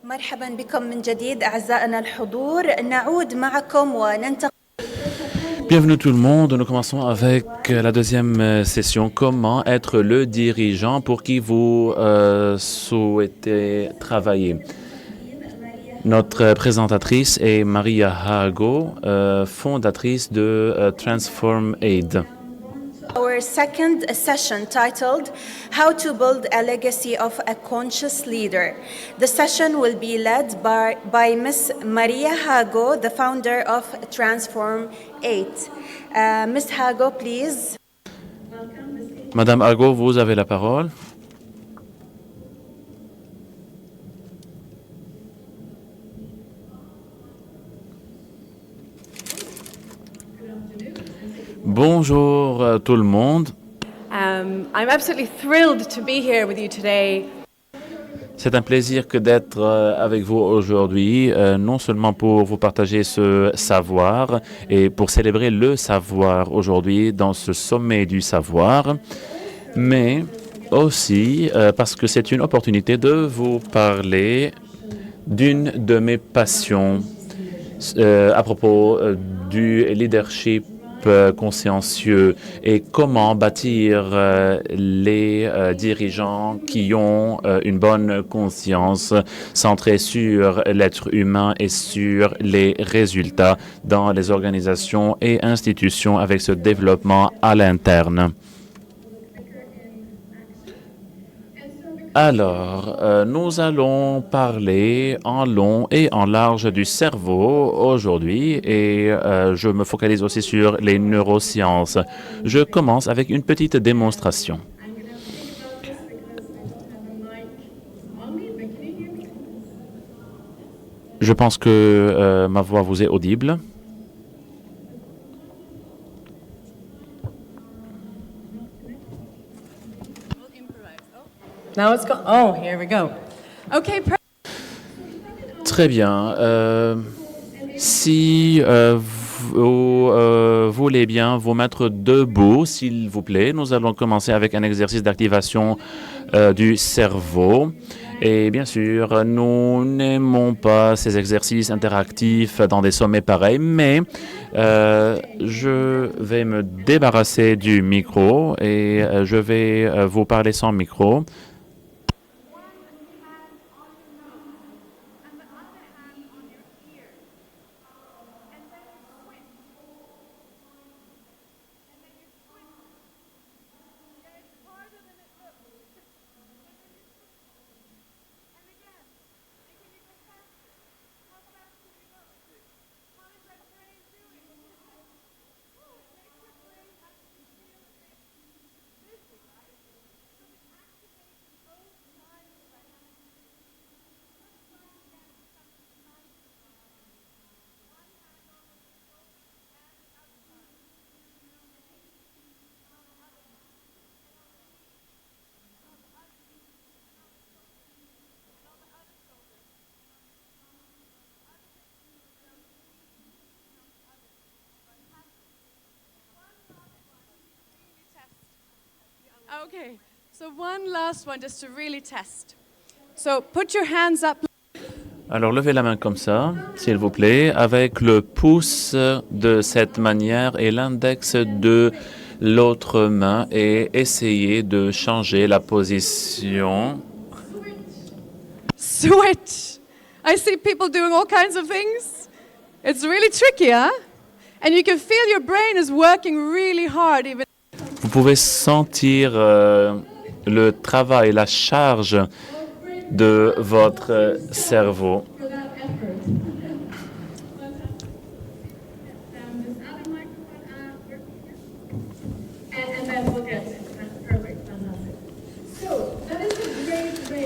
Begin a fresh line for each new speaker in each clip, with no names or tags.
مرحبا بكم من جديد أعزائنا الحضور نعود معكم وننتقل.
Bienvenue tout le monde. Nous commençons avec la deuxième session. Comment être le dirigeant pour qui vous souhaitez travailler? Notre présentatrice est Maria Hago, fondatrice de Transform Aid.
Our second session titled How to Build a Legacy of a Conscious Leader. The session will be led by Ms. Maria Hago, the founder of Transform Aid. Ms. Hago, please.
Madame Hago, vous avez la parole. Bonjour tout le monde.
I'm absolutely thrilled to be here with you today.
C'est un plaisir que d'être avec vous aujourd'hui, non seulement pour vous partager ce savoir et pour célébrer le savoir aujourd'hui dans ce sommet du savoir, mais aussi parce que c'est une opportunité de vous parler d'une de mes passions à propos du leadership consciencieux et comment bâtir les dirigeants qui ont une bonne conscience centrée sur l'être humain et sur les résultats dans les organisations et institutions avec ce développement à l'interne. Alors, nous allons parler en long et en large du cerveau aujourd'hui et je me focalise aussi sur les neurosciences. Je commence avec une petite démonstration. Je pense que ma voix vous est audible.
Now it's gone. Oh, here we go. Okay.
Très bien. Si vous voulez bien vous mettre debout, s'il vous plaît, nous allons commencer avec un exercice d'activation du cerveau. Et bien sûr, nous n'aimons pas ces exercices interactifs dans des sommets pareils, mais je vais me débarrasser du micro et je vais vous parler sans micro.
Okay. So one last one just to really test. So put your hands up.
Alors, levez la main comme ça, s'il vous plaît, avec le pouce de cette manière et l'index de l'autre main et essayez de changer la position.
Switch. I see people doing all kinds of things. It's really tricky, huh? And you can feel your brain is working really hard even.
Vous pouvez sentir le travail, la charge de votre cerveau.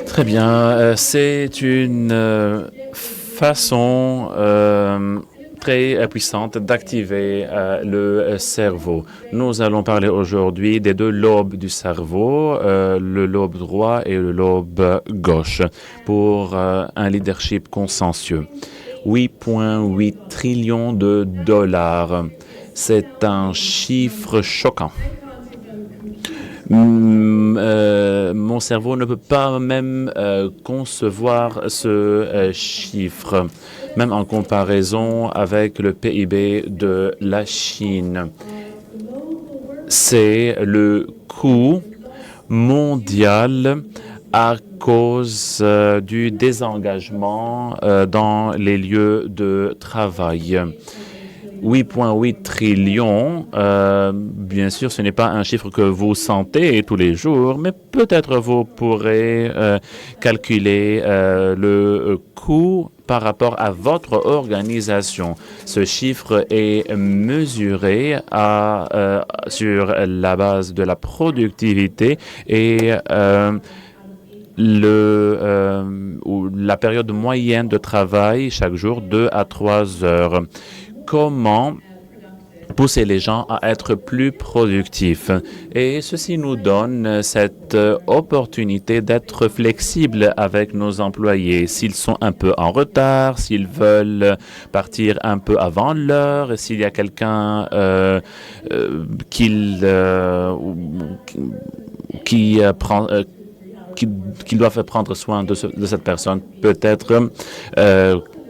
Très bien, c'est une façon très puissante d'activer le cerveau. Nous allons parler aujourd'hui des deux lobes du cerveau, le lobe droit et le lobe gauche, pour un leadership consciencieux. 8,8 trillions de dollars. C'est un chiffre choquant. Mon cerveau ne peut pas même concevoir ce chiffre, même en comparaison avec le PIB de la Chine. C'est le coût mondial à cause du désengagement dans les lieux de travail. 8,8 trillions, bien sûr, ce n'est pas un chiffre que vous sentez tous les jours, mais peut-être vous pourrez calculer le coût par rapport à votre organisation. Ce chiffre est mesuré sur la base de la productivité et la période moyenne de travail chaque jour, 2 à 3 heures. Comment pousser les gens à être plus productifs. Et ceci nous donne cette opportunité d'être flexible avec nos employés. S'ils sont un peu en retard, s'ils veulent partir un peu avant l'heure, s'il y a quelqu'un qui doivent prendre soin de cette personne, peut-être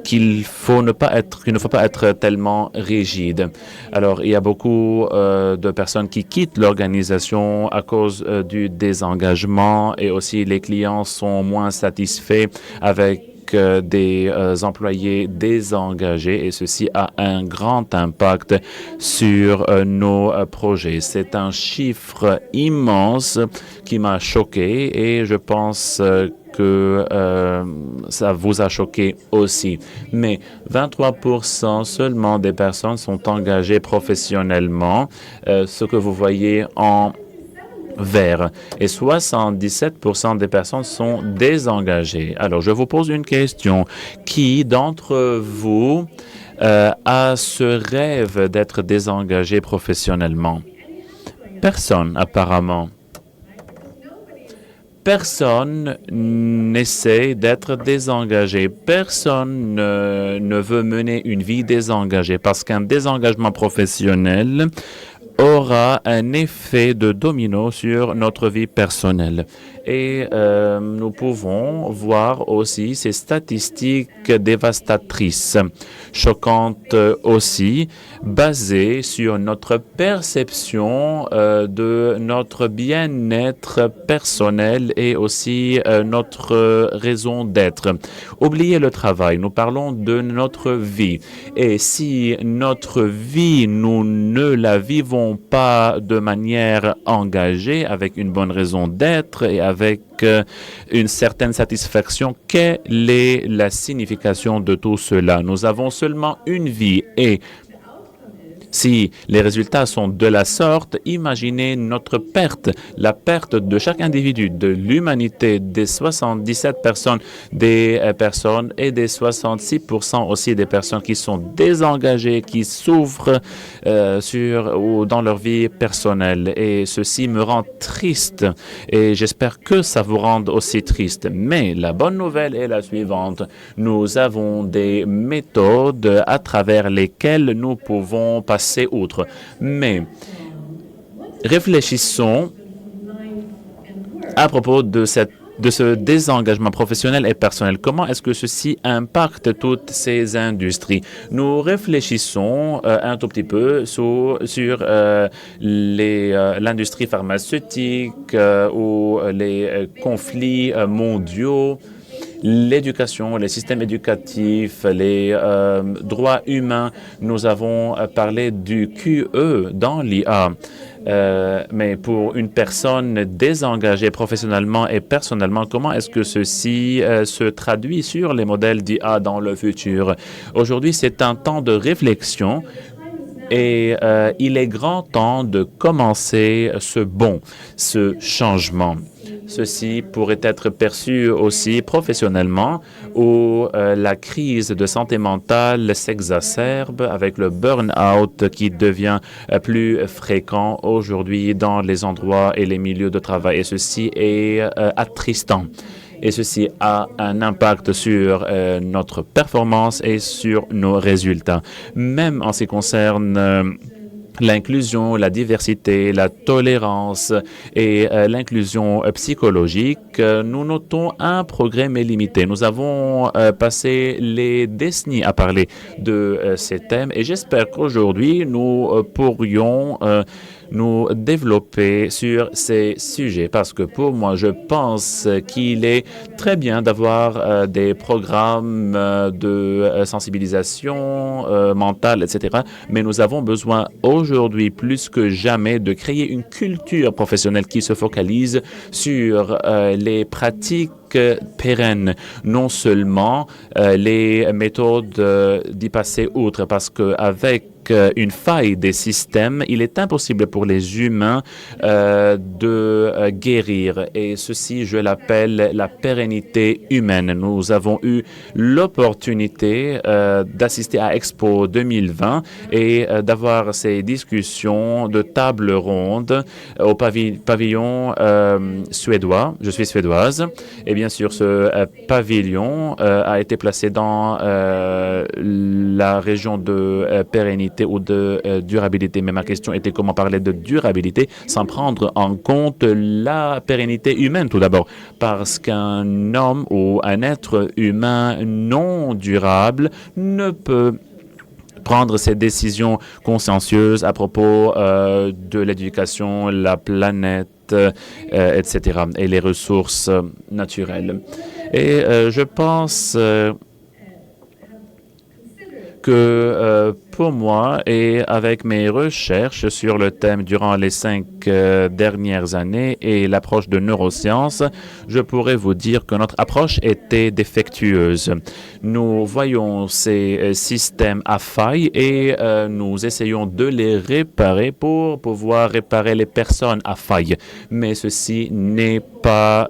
qu'il ne faut pas être tellement rigide. Alors, il y a beaucoup de personnes qui quittent l'organisation à cause du désengagement et aussi les clients sont moins satisfaits avec des employés désengagés et ceci a un grand impact sur nos projets. C'est un chiffre immense qui m'a choqué et je pense que ça vous a choqué aussi. Mais 23% seulement des personnes sont engagées professionnellement, ce que vous voyez en vert, et 77% des personnes sont désengagées. Alors, je vous pose une question. Qui d'entre vous a ce rêve d'être désengagé professionnellement? Personne, apparemment. Personne n'essaie d'être désengagé. Personne ne veut mener une vie désengagée parce qu'un désengagement professionnel aura un effet de domino sur notre vie personnelle. Et nous pouvons voir aussi ces statistiques dévastatrices, choquantes aussi, basées sur notre perception de notre bien-être personnel et aussi notre raison d'être. Oubliez le travail, nous parlons de notre vie. Et si notre vie, nous ne la vivons pas de manière engagée, avec une bonne raison d'être et avec une certaine satisfaction, quelle est la signification de tout cela? Nous avons seulement une vie et si les résultats sont de la sorte, imaginez notre perte, la perte de chaque individu, de l'humanité, des 77 personnes, des personnes et des 66% aussi des personnes qui sont désengagées, qui souffrent ou dans leur vie personnelle. Et ceci me rend triste et j'espère que ça vous rende aussi triste. Mais la bonne nouvelle est la suivante. Nous avons des méthodes à travers lesquelles nous pouvons passer outre. Mais réfléchissons à propos de ce désengagement professionnel et personnel. Comment est-ce que ceci impacte toutes ces industries? Nous réfléchissons un tout petit peu sur l'industrie pharmaceutique ou les conflits mondiaux, l'éducation, les systèmes éducatifs, les droits humains. Nous avons parlé du QE dans l'IA. Mais pour une personne désengagée professionnellement et personnellement, comment est-ce que ceci se traduit sur les modèles d'IA dans le futur? Aujourd'hui, c'est un temps de réflexion et il est grand temps de commencer ce changement. Ceci pourrait être perçu aussi professionnellement où la crise de santé mentale s'exacerbe avec le burn-out qui devient plus fréquent aujourd'hui dans les endroits et les milieux de travail. Et ceci est attristant. Et ceci a un impact sur notre performance et sur nos résultats. Même en ce qui concerne l'inclusion, la diversité, la tolérance et l'inclusion psychologique, nous notons un progrès mais limité. Nous avons passé les décennies à parler de ces thèmes et j'espère qu'aujourd'hui, nous pourrions nous développer sur ces sujets parce que pour moi, je pense qu'il est très bien d'avoir des programmes de sensibilisation mentale, etc. Mais nous avons besoin aujourd'hui plus que jamais de créer une culture professionnelle qui se focalise sur les pratiques pérennes, non seulement les méthodes d'y passer outre, parce qu'avec une faille des systèmes, il est impossible pour les humains de guérir. Et ceci, je l'appelle la pérennité humaine. Nous avons eu l'opportunité d'assister à Expo 2020 et d'avoir ces discussions de table ronde au pavillon suédois. Je suis suédoise. Et bien sûr, ce pavillon a été placé dans la région de pérennité ou de durabilité. Mais ma question était comment parler de durabilité sans prendre en compte la pérennité humaine tout d'abord. Parce qu'un homme ou un être humain non durable ne peut prendre ces décisions consciencieuses à propos de l'éducation, la planète, etc., et les ressources naturelles. Et je pense que pour moi et avec mes recherches sur le thème durant les 5 dernières années et l'approche de neurosciences, je pourrais vous dire que notre approche était défectueuse. Nous voyons ces systèmes à faille et nous essayons de les réparer pour pouvoir réparer les personnes à faille. Mais ceci n'est pas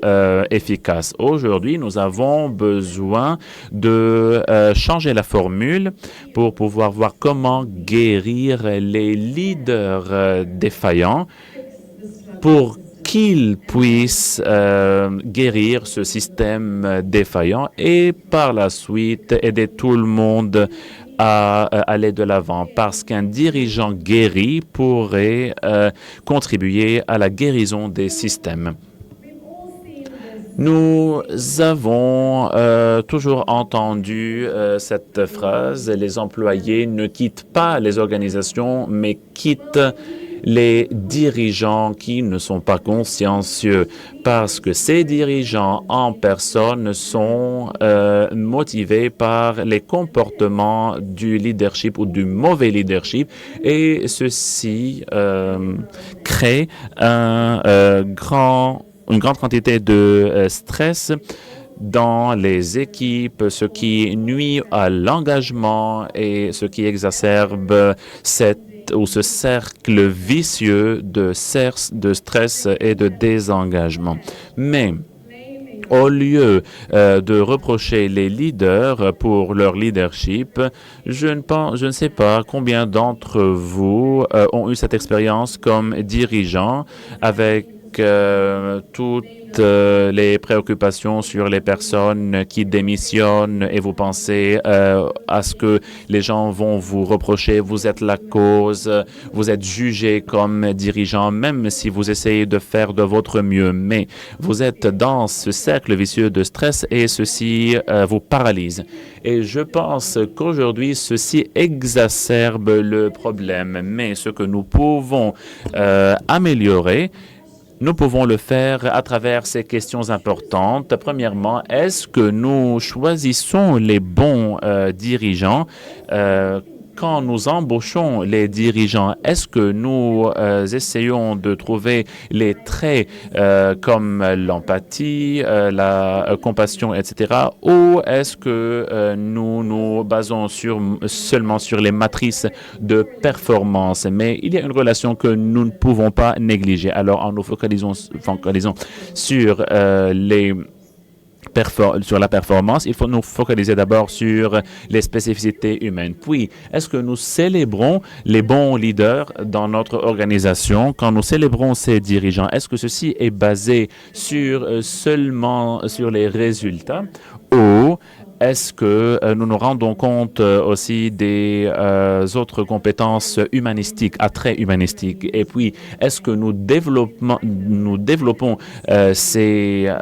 efficace. Aujourd'hui, nous avons besoin de changer la formule pour pouvoir voir comment guérir les leaders défaillants pour qu'ils puissent guérir ce système défaillant et par la suite aider tout le monde à aller de l'avant parce qu'un dirigeant guéri pourrait contribuer à la guérison des systèmes. Nous avons toujours entendu cette phrase, les employés ne quittent pas les organisations, mais quittent les dirigeants qui ne sont pas consciencieux, parce que ces dirigeants en personne sont motivés par les comportements du leadership ou du mauvais leadership, et ceci crée une grande quantité de stress dans les équipes, ce qui nuit à l'engagement et ce qui exacerbe ce cercle vicieux de stress et de désengagement. Mais au lieu de reprocher les leaders pour leur leadership, je ne sais pas combien d'entre vous ont eu cette expérience comme dirigeant avec toutes les préoccupations sur les personnes qui démissionnent et vous pensez à ce que les gens vont vous reprocher, vous êtes la cause, vous êtes jugé comme dirigeant, même si vous essayez de faire de votre mieux, mais vous êtes dans ce cercle vicieux de stress et ceci vous paralyse. Et je pense qu'aujourd'hui, ceci exacerbe le problème, mais ce que nous pouvons améliorer, nous pouvons le faire à travers ces questions importantes. Premièrement, est-ce que nous choisissons les bons dirigeants quand nous embauchons les dirigeants? Est-ce que nous essayons de trouver les traits comme l'empathie, la compassion, etc. ou est-ce que nous nous basons seulement sur les matrices de performance? Mais il y a une relation que nous ne pouvons pas négliger. Alors, en nous focalisons sur sur la performance, il faut nous focaliser d'abord sur les spécificités humaines. Puis, est-ce que nous célébrons les bons leaders dans notre organisation? Quand nous célébrons ces dirigeants, est-ce que ceci est basé seulement sur les résultats ou est-ce que nous nous rendons compte aussi des autres compétences humanistiques, attraits humanistiques? Et puis, est-ce que nous développons ces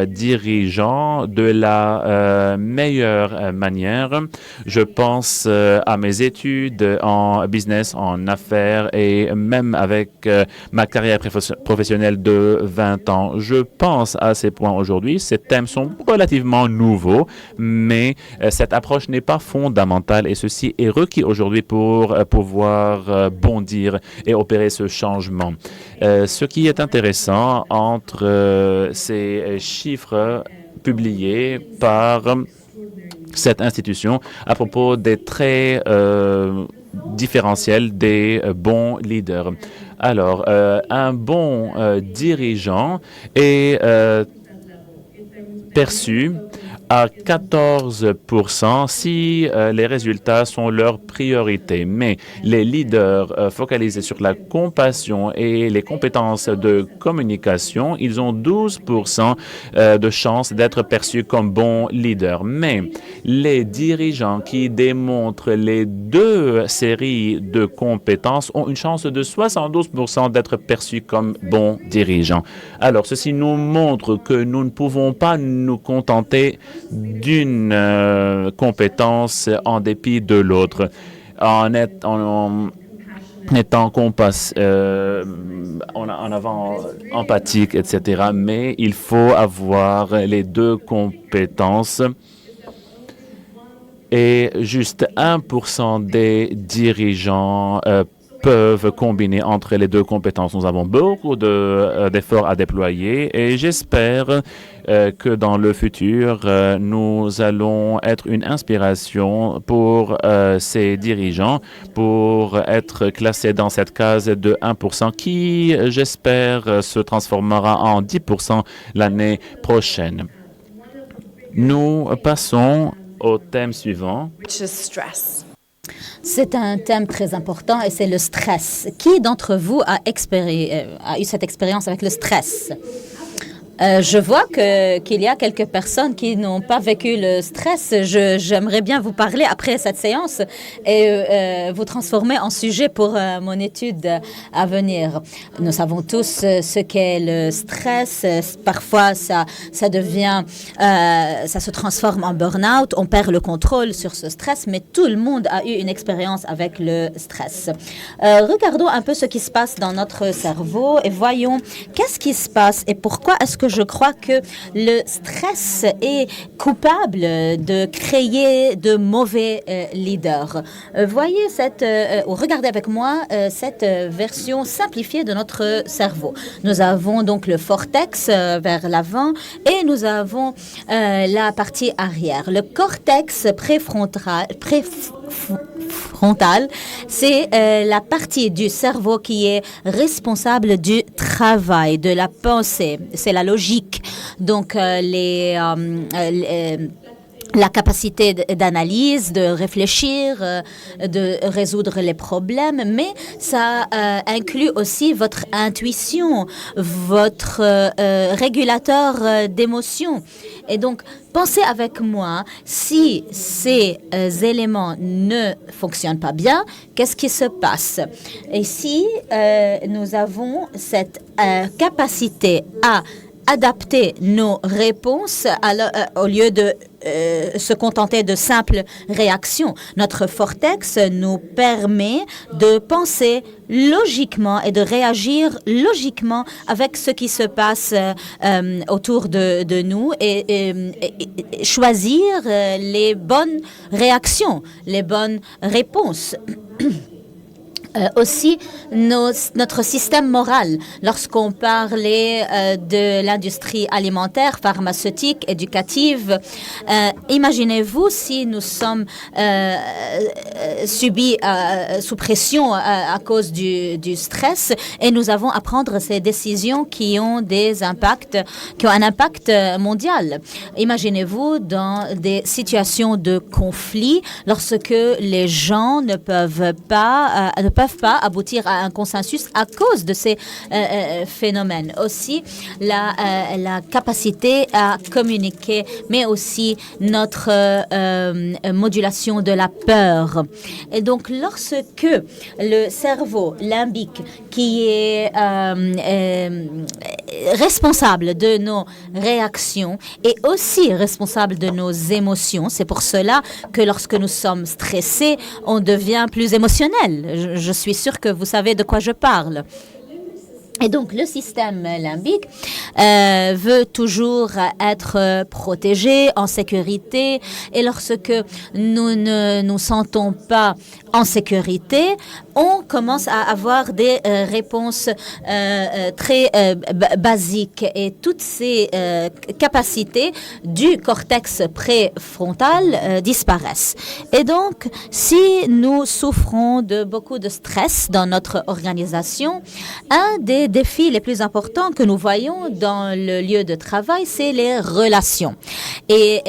dirigeants de la meilleure manière? Je pense à mes études en business, en affaires et même avec ma carrière professionnelle de 20 ans. Je pense à ces points aujourd'hui. Ces thèmes sont relativement nouveaux, mais cette approche n'est pas fondamentale et ceci est requis aujourd'hui pour pouvoir bondir et opérer ce changement. Ce qui est intéressant entre ces chiffres publiés par cette institution à propos des traits différentiels des bons leaders. Alors, un bon dirigeant est perçu à 14% si les résultats sont leur priorité. Mais les leaders focalisés sur la compassion et les compétences de communication, ils ont 12% de chances d'être perçus comme bons leaders. Mais les dirigeants qui démontrent les deux séries de compétences ont une chance de 72% d'être perçus comme bons dirigeants. Alors, ceci nous montre que nous ne pouvons pas nous contenter d'une compétence en dépit de l'autre. En étant en avant empathique, etc. Mais il faut avoir les deux compétences. Et juste 1% des dirigeants peuvent combiner entre les deux compétences. Nous avons beaucoup d'efforts à déployer et j'espère que dans le futur, nous allons être une inspiration pour ces dirigeants pour être classés dans cette case de 1% qui, j'espère, se transformera en 10% l'année prochaine. Nous passons au thème suivant.
Which is stress.
C'est un thème très important et c'est le stress. Qui d'entre vous a eu cette expérience avec le stress? Je vois qu'il y a quelques personnes qui n'ont pas vécu le stress. J'aimerais bien vous parler après cette séance et vous transformer en sujet pour mon étude à venir. Nous savons tous ce qu'est le stress. Parfois, ça devient, ça se transforme en burn-out. On perd le contrôle sur ce stress, mais tout le monde a eu une expérience avec le stress. Regardons un peu ce qui se passe dans notre cerveau et voyons qu'est-ce qui se passe et pourquoi est-ce que je crois que le stress est coupable de créer de mauvais leaders. Voyez regardez avec moi cette version simplifiée de notre cerveau. Nous avons donc le cortex vers l'avant et nous avons la partie arrière. Le cortex préfrontal, c'est la partie du cerveau qui est responsable du travail, de la pensée. C'est la logique. Donc, la capacité d'analyse, de réfléchir, de résoudre les problèmes, mais ça inclut aussi votre intuition, votre régulateur d'émotions. Et donc, pensez avec moi, si ces éléments ne fonctionnent pas bien, qu'est-ce qui se passe? Et si nous avons cette capacité à adapter nos réponses au lieu de se contenter de simples réactions. Notre cortex nous permet de penser logiquement et de réagir logiquement avec ce qui se passe autour de nous et choisir les bonnes réactions, les bonnes réponses. Aussi, notre système moral. Lorsqu'on parlait de l'industrie alimentaire, pharmaceutique, éducative, imaginez-vous si nous sommes subis sous pression à cause du stress et nous avons à prendre ces décisions qui ont un impact mondial. Imaginez-vous dans des situations de conflit lorsque les gens ne peuvent pas peuvent pas aboutir à un consensus à cause de ces phénomènes. Aussi, la capacité à communiquer, mais aussi notre modulation de la peur. Et donc, lorsque le cerveau limbique, qui est responsable de nos réactions, est aussi responsable de nos émotions, c'est pour cela que lorsque nous sommes stressés, on devient plus émotionnel. Je suis sûre que vous savez de quoi je parle. Et donc, le système limbique veut toujours être protégé, en sécurité. Et lorsque nous ne nous sentons pas en sécurité, on commence à avoir des réponses très basiques. Et toutes ces capacités du cortex préfrontal disparaissent. Et donc, si nous souffrons de beaucoup de stress dans notre organisation, un des défis les plus importants que nous voyons dans le lieu de travail, c'est les relations. Et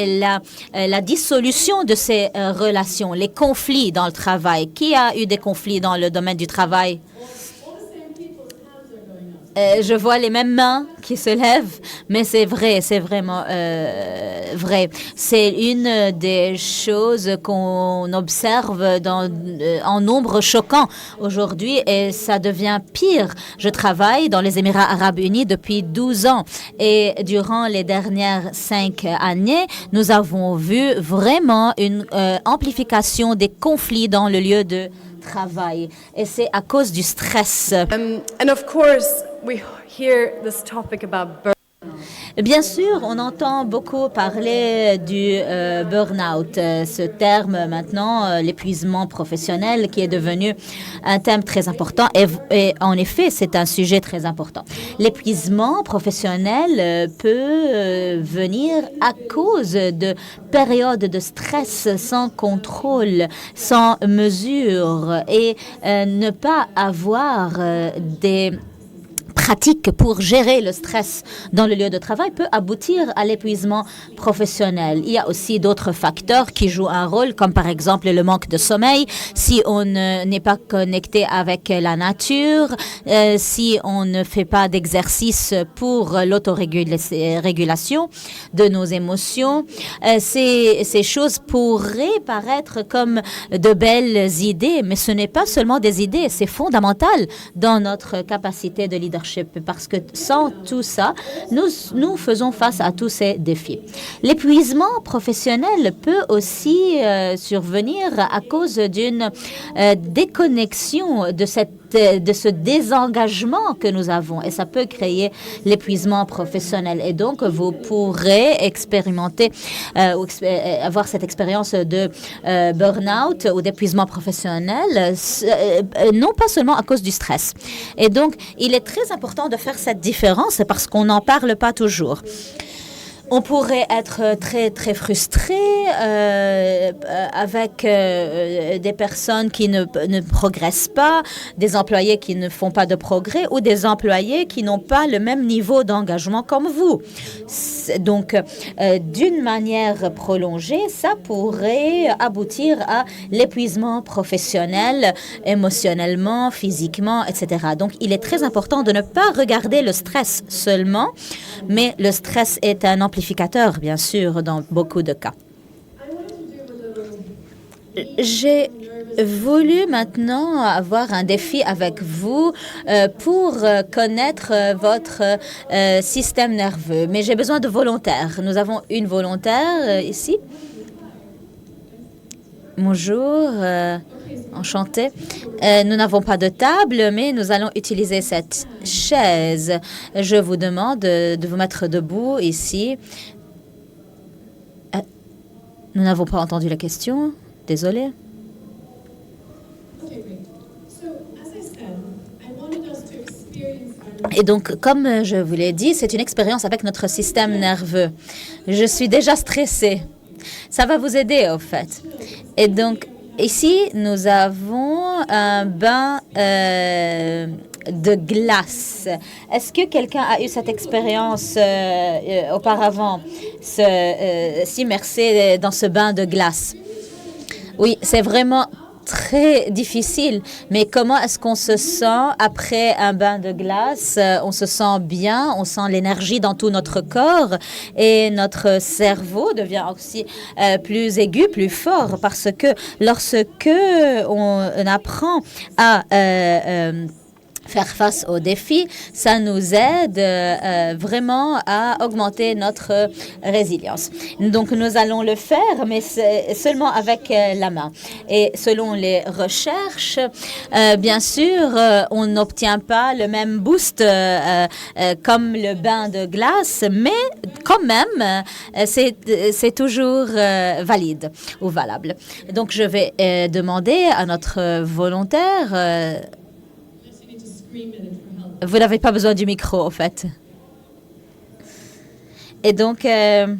la dissolution de ces relations, les conflits dans le travail. Qui a eu des conflits dans le domaine du travail? Je vois les mêmes mains qui se lèvent, mais c'est vrai, c'est vraiment vrai. C'est une des choses qu'on observe en nombre choquant aujourd'hui et ça devient pire. Je travaille dans les Émirats arabes unis depuis 12 ans et durant les dernières 5 années, nous avons vu vraiment une amplification des conflits dans le lieu de travail et c'est à cause du stress.
And of course, we hear this topic about
Bien sûr, on entend beaucoup parler du burn-out, ce terme maintenant, l'épuisement professionnel qui est devenu un thème très important et en effet, c'est un sujet très important. L'épuisement professionnel peut venir à cause de périodes de stress sans contrôle, sans mesure et ne pas avoir des pratique pour gérer le stress dans le lieu de travail peut aboutir à l'épuisement professionnel. Il y a aussi d'autres facteurs qui jouent un rôle, comme par exemple le manque de sommeil, si on n'est pas connecté avec la nature, si on ne fait pas d'exercice pour l'autorégulation de nos émotions. Ces choses pourraient paraître comme de belles idées, mais ce n'est pas seulement des idées, c'est fondamental dans notre capacité de leadership. Parce que sans tout ça, nous faisons face à tous ces défis. L'épuisement professionnel peut aussi survenir à cause d'une déconnexion de ce désengagement que nous avons et ça peut créer l'épuisement professionnel et donc vous pourrez expérimenter avoir cette expérience de burn-out ou d'épuisement professionnel non pas seulement à cause du stress et donc il est très important de faire cette différence parce qu'on n'en parle pas toujours. On pourrait être très, très frustré avec des personnes qui ne progressent pas, des employés qui ne font pas de progrès ou des employés qui n'ont pas le même niveau d'engagement comme vous. Donc, d'une manière prolongée, ça pourrait aboutir à l'épuisement professionnel, émotionnellement, physiquement, etc. Donc, il est très important de ne pas regarder le stress seulement, mais le stress est un amplificateur, bien sûr, dans beaucoup de cas. J'ai voulu maintenant avoir un défi avec vous pour connaître votre système nerveux, mais j'ai besoin de volontaires. Nous avons une volontaire ici. Bonjour, enchantée. Nous n'avons pas de table, mais nous allons utiliser cette chaise. Je vous demande de vous mettre debout ici. Nous n'avons pas entendu la question. Désolée. Et donc, comme je vous l'ai dit, c'est une expérience avec notre système nerveux. Je suis déjà stressée. Ça va vous aider, au fait. Et donc, ici, nous avons un bain de glace. Est-ce que quelqu'un a eu cette expérience auparavant, s'immerser dans ce bain de glace? Oui, c'est vraiment très difficile. Mais comment est-ce qu'on se sent après un bain de glace? On se sent bien, on sent l'énergie dans tout notre corps et notre cerveau devient aussi plus aigu, plus fort parce que lorsque on apprend à faire face aux défis, ça nous aide vraiment à augmenter notre résilience. Donc, nous allons le faire, mais seulement avec la main. Et selon les recherches, bien sûr, on n'obtient pas le même boost comme le bain de glace, mais quand même, c'est toujours valide ou valable. Donc, je vais demander à notre volontaire. Vous n'avez pas besoin du micro, en fait. Et donc, je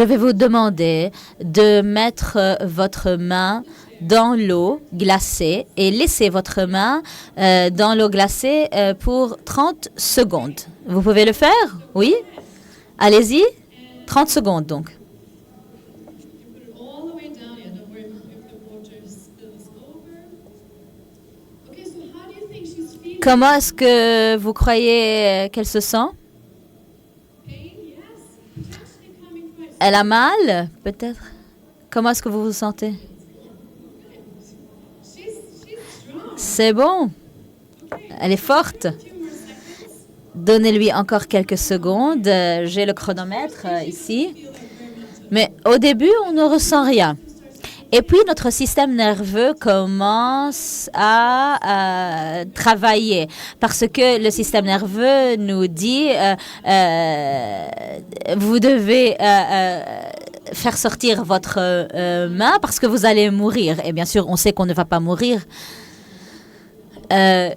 vais vous demander de mettre votre main dans l'eau glacée et laisser votre main dans l'eau glacée pour 30 secondes. Vous pouvez le faire? Oui? Allez-y. 30 secondes, donc. Comment est-ce que vous croyez qu'elle se sent? Elle a mal, peut-être? Comment est-ce que vous vous sentez? C'est bon. Elle est forte. Donnez-lui encore quelques secondes. J'ai le chronomètre ici. Mais au début, on ne ressent rien. Et puis, notre système nerveux commence à travailler parce que le système nerveux nous dit vous devez faire sortir votre main parce que vous allez mourir. Et bien sûr, on sait qu'on ne va pas mourir. Je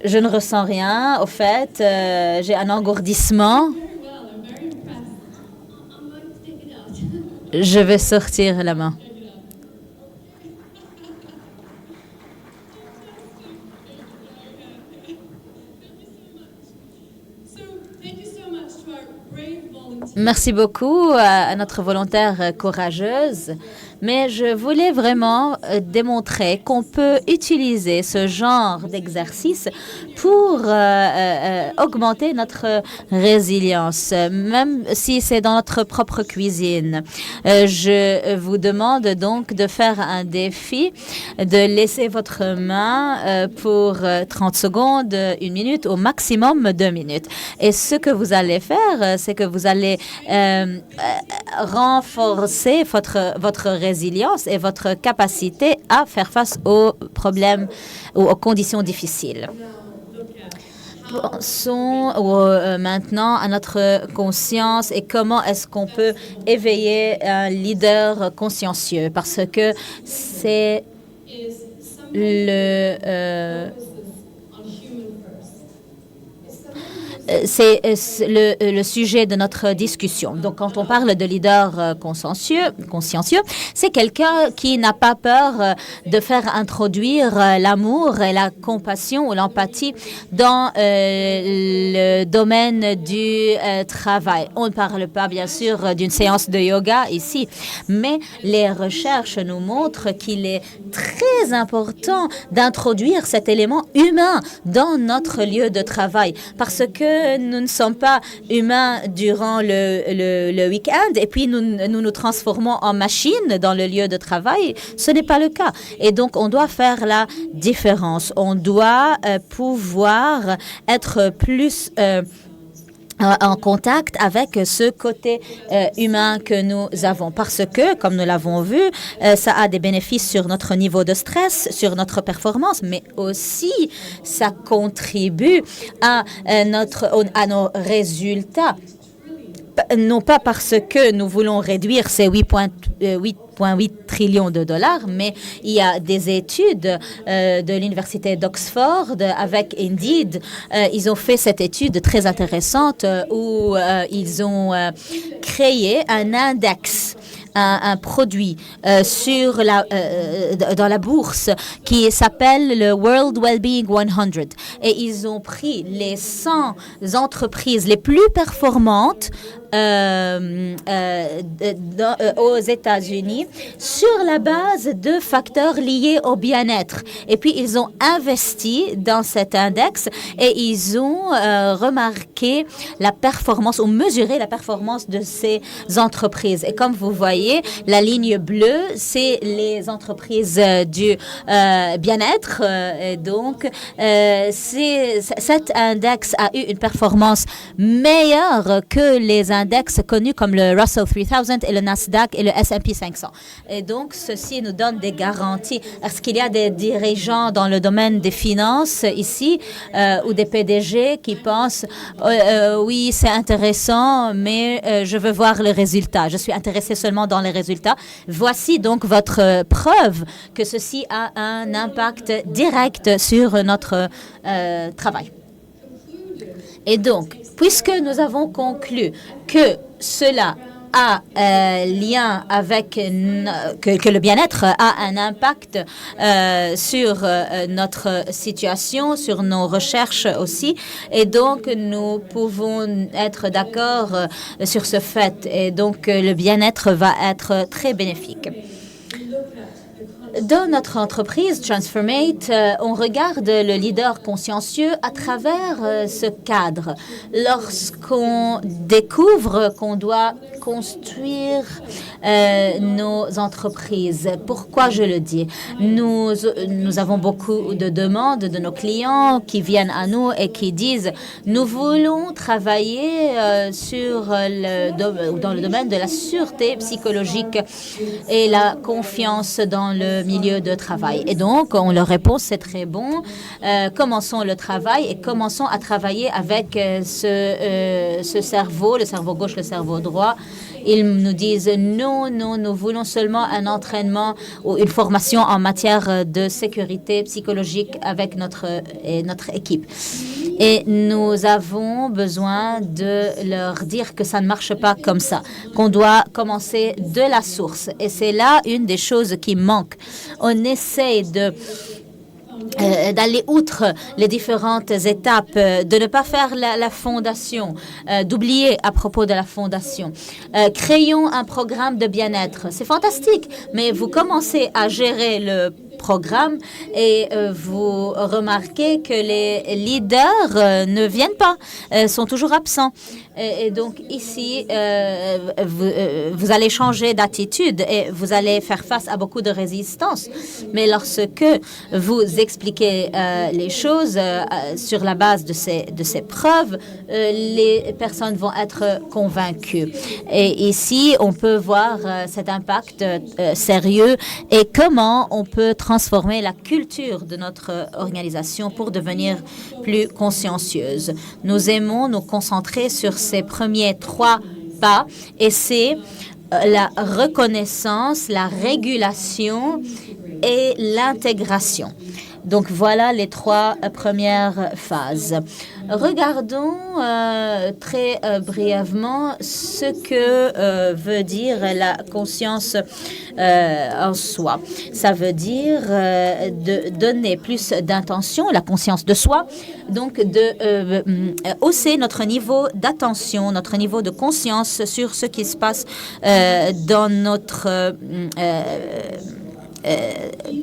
ne ressens rien. Au fait, j'ai un engourdissement. Je vais sortir la main. Merci beaucoup à notre volontaire courageuse. Mais je voulais vraiment démontrer qu'on peut utiliser ce genre d'exercice pour augmenter notre résilience, même si c'est dans notre propre cuisine. Je vous demande donc de faire un défi, de laisser votre main pour 30 secondes, 1 minute, au maximum 2 minutes. Et ce que vous allez faire, c'est que vous allez renforcer votre résilience et votre capacité à faire face aux problèmes ou aux conditions difficiles. Pensons maintenant à notre conscience et comment est-ce qu'on peut éveiller un leader consciencieux parce que c'est le sujet de notre discussion. Donc, quand on parle de leader consciencieux, c'est quelqu'un qui n'a pas peur de faire introduire l'amour et la compassion ou l'empathie dans le domaine du travail. On ne parle pas, bien sûr, d'une séance de yoga ici, mais les recherches nous montrent qu'il est très important d'introduire cet élément humain dans notre lieu de travail parce que nous ne sommes pas humains durant le week-end et puis nous transformons en machine dans le lieu de travail. Ce n'est pas le cas. Et donc, on doit faire la différence. On doit pouvoir être plus en contact avec ce côté humain que nous avons. Parce que, comme nous l'avons vu, ça a des bénéfices sur notre niveau de stress, sur notre performance, mais aussi ça contribue à nos résultats. Non pas parce que nous voulons réduire ces 8,8 trillions de dollars, mais il y a des études de l'Université d'Oxford avec Indeed. Ils ont fait cette étude très intéressante où ils ont créé un index, un produit dans la bourse qui s'appelle le World Wellbeing 100. Et ils ont pris les 100 entreprises les plus performantes aux États-Unis sur la base de facteurs liés au bien-être. Et puis, ils ont investi dans cet index et ils ont remarqué la performance ou mesuré la performance de ces entreprises. Et comme vous voyez, la ligne bleue, c'est les entreprises du bien-être. Et donc, cet index a eu une performance meilleure que les index connus comme le Russell 3000 et le Nasdaq et le S&P 500. Et donc, ceci nous donne des garanties. Est-ce qu'il y a des dirigeants dans le domaine des finances ici ou des PDG qui pensent oui, c'est intéressant, mais je veux voir le résultat. Je suis intéressé seulement dans les résultats. Voici donc votre preuve que ceci a un impact direct sur notre travail. Et donc, puisque nous avons conclu que cela a lien avec que le bien-être a un impact sur notre situation, sur nos recherches aussi, et donc nous pouvons être d'accord sur ce fait, et donc le bien-être va être très bénéfique. Dans notre entreprise Transformate, on regarde le leader consciencieux à travers ce cadre. Lorsqu'on découvre qu'on doit construire nos entreprises, pourquoi je le dis? Nous avons beaucoup de demandes de nos clients qui viennent à nous et qui disent « Nous voulons travailler dans le domaine de la sûreté psychologique et la confiance dans le milieu de travail. » Et donc, on leur répond, c'est très bon, commençons le travail et commençons à travailler avec ce cerveau, le cerveau gauche, le cerveau droit. Ils nous disent non, nous voulons seulement un entraînement ou une formation en matière de sécurité psychologique avec notre équipe. Et nous avons besoin de leur dire que ça ne marche pas comme ça, qu'on doit commencer de la source. Et c'est là une des choses qui manque. On essaie d'aller outre les différentes étapes, de ne pas faire la fondation, d'oublier à propos de la fondation. Créons un programme de bien-être. C'est fantastique, mais vous commencez à gérer le programme et vous remarquez que les leaders ne viennent pas, sont toujours absents. Et donc ici, vous allez changer d'attitude et vous allez faire face à beaucoup de résistance. Mais lorsque vous expliquez les choses sur la base de ces preuves, les personnes vont être convaincues. Et ici, on peut voir cet impact sérieux et comment on peut transformer la culture de notre organisation pour devenir plus consciencieuse. Nous aimons nous concentrer sur ces premiers 3 pas et c'est la reconnaissance, la régulation et l'intégration. Donc voilà les 3 premières phases. Regardons très brièvement ce que veut dire la conscience en soi. Ça veut dire de donner plus d'intention, la conscience de soi, donc de hausser notre niveau d'attention, notre niveau de conscience sur ce qui se passe dans notre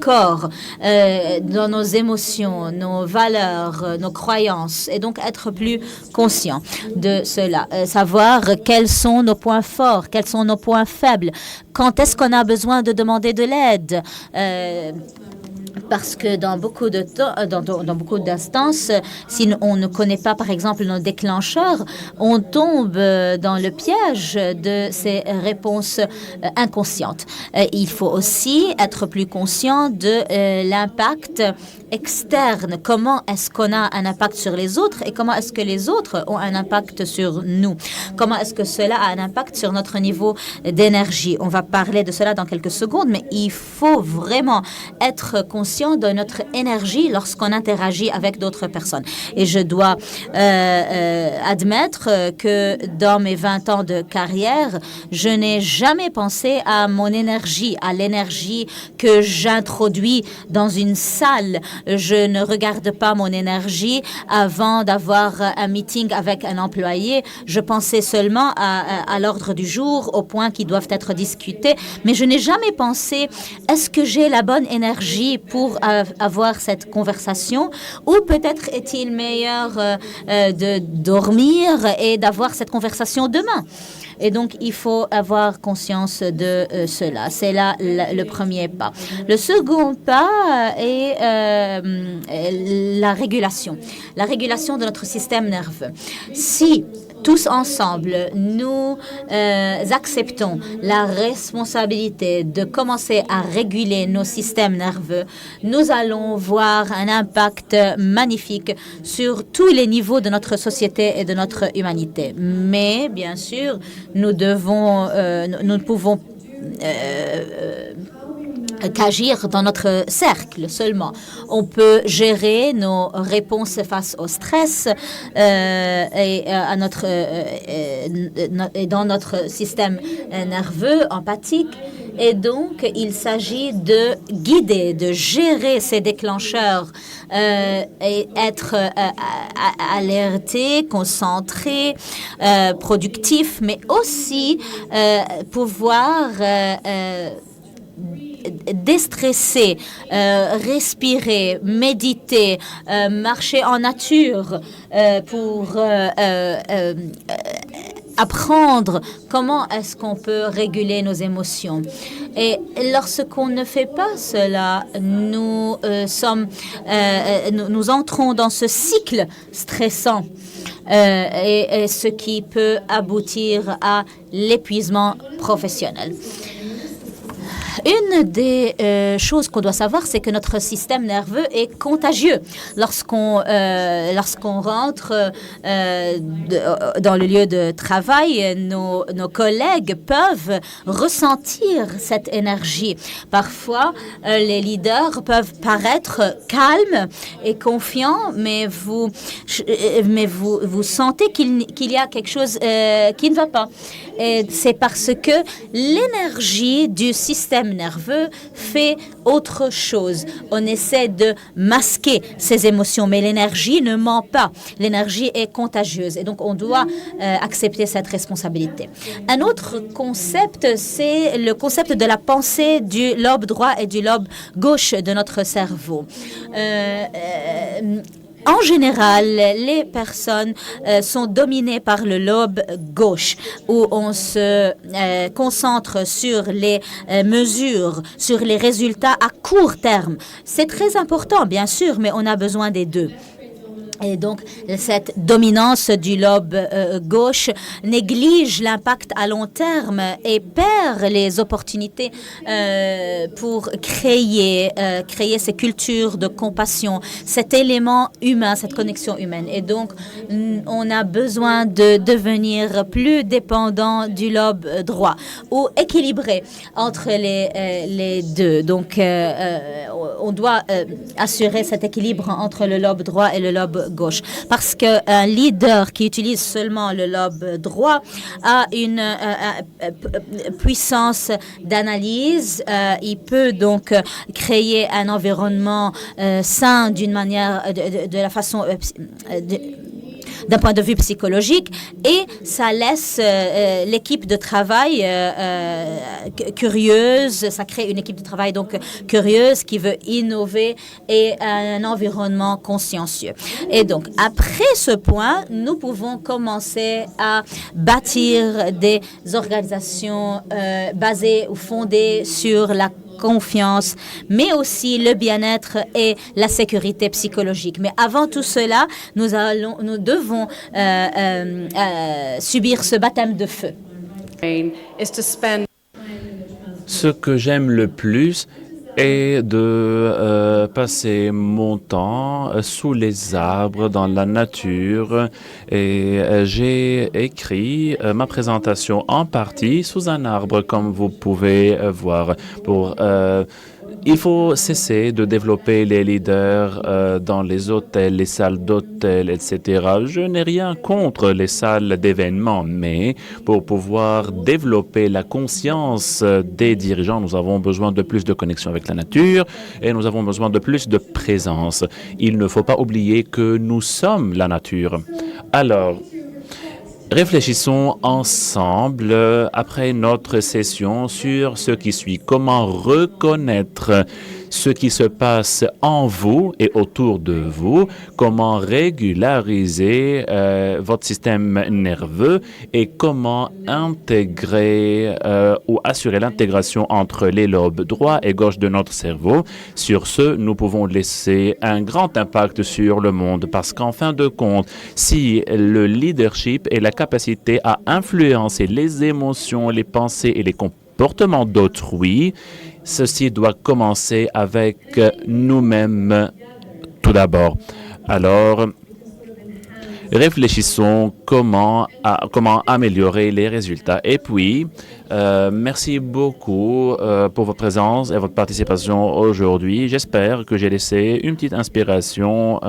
corps, dans nos émotions, nos valeurs, nos croyances, et donc être plus conscient de cela. Savoir quels sont nos points forts, quels sont nos points faibles, quand est-ce qu'on a besoin de demander de l'aide. Parce que dans beaucoup de temps, dans beaucoup d'instances, si on ne connaît pas, par exemple, nos déclencheurs, on tombe dans le piège de ces réponses inconscientes. Il faut aussi être plus conscient de l'impact externe. Comment est-ce qu'on a un impact sur les autres et comment est-ce que les autres ont un impact sur nous? Comment est-ce que cela a un impact sur notre niveau d'énergie? On va parler de cela dans quelques secondes, mais il faut vraiment être conscient conscient de notre énergie lorsqu'on interagit avec d'autres personnes. Et je dois admettre que dans mes 20 ans de carrière, je n'ai jamais pensé à mon énergie, à l'énergie que j'introduis dans une salle. Je ne regarde pas mon énergie avant d'avoir un meeting avec un employé. Je pensais seulement à l'ordre du jour, aux points qui doivent être discutés, mais je n'ai jamais pensé, est-ce que j'ai la bonne énergie pour avoir cette conversation, ou peut-être est-il meilleur de dormir et d'avoir cette conversation demain. Et donc, il faut avoir conscience de cela. C'est là le premier pas. Le second pas est la régulation de notre système nerveux. Si tous ensemble, nous acceptons la responsabilité de commencer à réguler nos systèmes nerveux, nous allons voir un impact magnifique sur tous les niveaux de notre société et de notre humanité. Mais, bien sûr, nous ne pouvons qu'agir dans notre cercle seulement. On peut gérer nos réponses face au stress et dans notre système nerveux empathique. Et donc, il s'agit de guider, de gérer ces déclencheurs et être alerté, concentré, productif, mais aussi pouvoir déstresser, respirer, méditer, marcher en nature pour apprendre comment est-ce qu'on peut réguler nos émotions. Et lorsqu'on ne fait pas cela, nous entrons dans ce cycle stressant et ce qui peut aboutir à l'épuisement professionnel. Une des choses qu'on doit savoir, c'est que notre système nerveux est contagieux. Lorsqu'on rentre dans le lieu de travail, nos collègues peuvent ressentir cette énergie. Parfois, les leaders peuvent paraître calmes et confiants, mais vous sentez qu'il y a quelque chose qui ne va pas. Et c'est parce que l'énergie du système nerveux fait autre chose. On essaie de masquer ses émotions, mais l'énergie ne ment pas. L'énergie est contagieuse et donc on doit accepter cette responsabilité. Un autre concept, c'est le concept de la pensée du lobe droit et du lobe gauche de notre cerveau. En général, les personnes sont dominées par le lobe gauche, où on se concentre sur les mesures, sur les résultats à court terme. C'est très important, bien sûr, mais on a besoin des deux. Et donc, cette dominance du lobe gauche néglige l'impact à long terme et perd les opportunités pour créer ces cultures de compassion, cet élément humain, cette connexion humaine. Et donc, on a besoin de devenir plus dépendant du lobe droit ou équilibré entre les deux. Donc, on doit assurer cet équilibre entre le lobe droit et le lobe gauche. Parce qu'un leader qui utilise seulement le lobe droit a une puissance d'analyse. Il peut donc créer un environnement sain d'une manière, de la façon d'un point de vue psychologique, et ça laisse l'équipe de travail curieuse, ça crée une équipe de travail donc curieuse qui veut innover et un environnement consciencieux. Et donc, après ce point, nous pouvons commencer à bâtir des organisations basées ou fondées sur la confiance, mais aussi le bien-être et la sécurité psychologique. Mais avant tout cela, nous devons subir ce baptême de feu.
Ce que j'aime le plus est de passer mon temps sous les arbres, dans la nature. Et j'ai écrit ma présentation en partie sous un arbre, comme vous pouvez voir, pour Il faut cesser de développer les leaders dans les hôtels, les salles d'hôtels, etc. Je n'ai rien contre les salles d'événements, mais pour pouvoir développer la conscience des dirigeants, nous avons besoin de plus de connexion avec la nature et nous avons besoin de plus de présence. Il ne faut pas oublier que nous sommes la nature. Alors, réfléchissons ensemble après notre session sur ce qui suit. Comment reconnaître ce qui se passe en vous et autour de vous, comment régulariser votre système nerveux et comment intégrer ou assurer l'intégration entre les lobes droit et gauche de notre cerveau. Sur ce, nous pouvons laisser un grand impact sur le monde parce qu'en fin de compte, si le leadership est la capacité à influencer les émotions, les pensées et les comportements d'autrui, ceci doit commencer avec nous-mêmes tout d'abord. Alors, réfléchissons comment améliorer les résultats. Et puis, merci beaucoup pour votre présence et votre participation aujourd'hui. J'espère que j'ai laissé une petite inspiration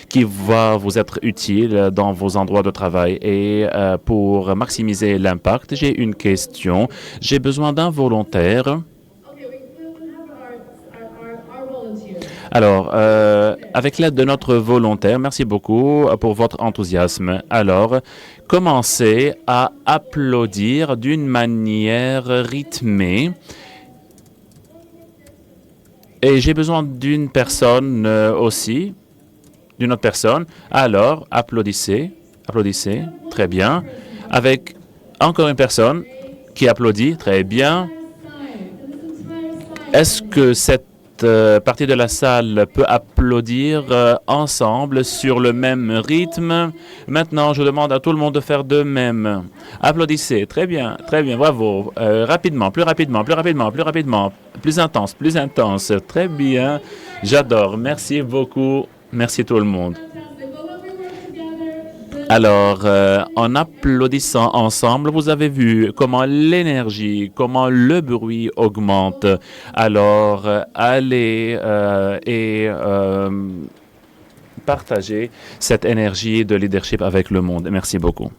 qui va vous être utile dans vos endroits de travail. Et pour maximiser l'impact, j'ai une question. J'ai besoin d'un volontaire. Alors, avec l'aide de notre volontaire, merci beaucoup pour votre enthousiasme. Alors, commencez à applaudir d'une manière rythmée. Et j'ai besoin d'une personne aussi, d'une autre personne. Alors, applaudissez, applaudissez, très bien. Avec encore une personne qui applaudit, très bien. Est-ce que cette partie de la salle peut applaudir ensemble sur le même rythme? Maintenant, je demande à tout le monde de faire de même. Applaudissez, très bien, bravo. Rapidement, plus rapidement, plus rapidement, plus rapidement, plus intense, très bien. J'adore, merci beaucoup, merci tout le monde. Alors, en applaudissant ensemble, vous avez vu comment l'énergie, comment le bruit augmente. Alors, allez et partagez cette énergie de leadership avec le monde. Merci beaucoup.